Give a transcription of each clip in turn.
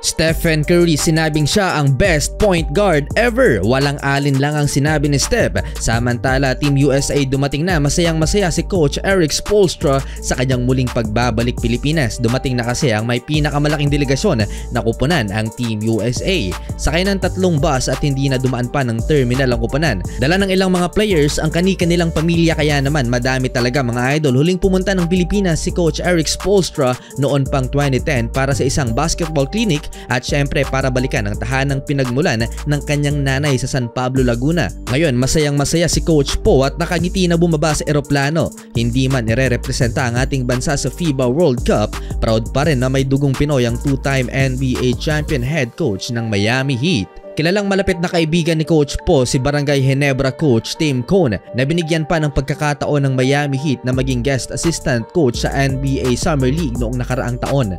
Stephen Curry sinabing siya ang best point guard ever. Walang alin lang ang sinabi ni Steph. Samantala, Team USA dumating na, masayang-masaya si Coach Erik Spoelstra sa kanyang muling pagbabalik Pilipinas. Dumating na kasi ang may pinakamalaking delegasyon na kupunan, ang Team USA. Sakay ng 3 bus at hindi na dumaan pa ng terminal ang kupunan. Dala ng ilang mga players ang kani-kanilang pamilya, kaya naman madami talaga mga idol. Huling pumunta ng Pilipinas si Coach Erik Spoelstra noon pang 2010 para sa isang basketball clinic at syempre para balikan ang tahanang pinagmulan ng kanyang nanay sa San Pablo, Laguna. Ngayon masayang-masaya si Coach Po at nakangiti na bumaba sa eroplano. Hindi man ire-representa ang ating bansa sa FIBA World Cup, proud pa rin na may dugong Pinoy ang 2-time NBA champion head coach ng Miami Heat. Kilalang malapit na kaibigan ni Coach Po si Barangay Ginebra coach Tim Cone na binigyan pa ng pagkakataon ng Miami Heat na maging guest assistant coach sa NBA Summer League noong nakaraang taon.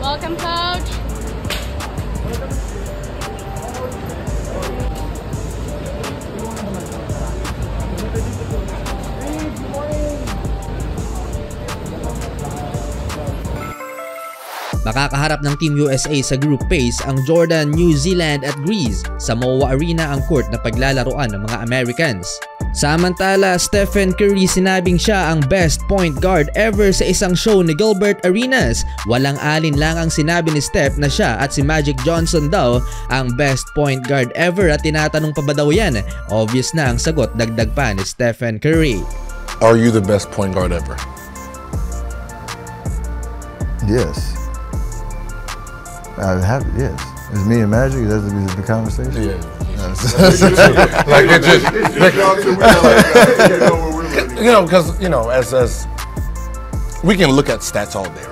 Welcome, Coach. Makakaharap ng Team USA sa group phase ang Jordan, New Zealand at Greece. Sa MOA Arena ang court na paglalaroan ng mga Americans. Samantala, Stephen Curry sinabing siya ang best point guard ever sa isang show ni Gilbert Arenas. Walang alin lang ang sinabi ni Steph na siya at si Magic Johnson daw ang best point guard ever at tinatanong pa ba daw yan? Obvious na ang sagot, dagdag pa ni Stephen Curry. Are you the best point guard ever? Yes. I have it, yes. It's me and Magic, that's the conversation? Yeah. Like it just, you know, because, you know, as we can look at stats all day, right?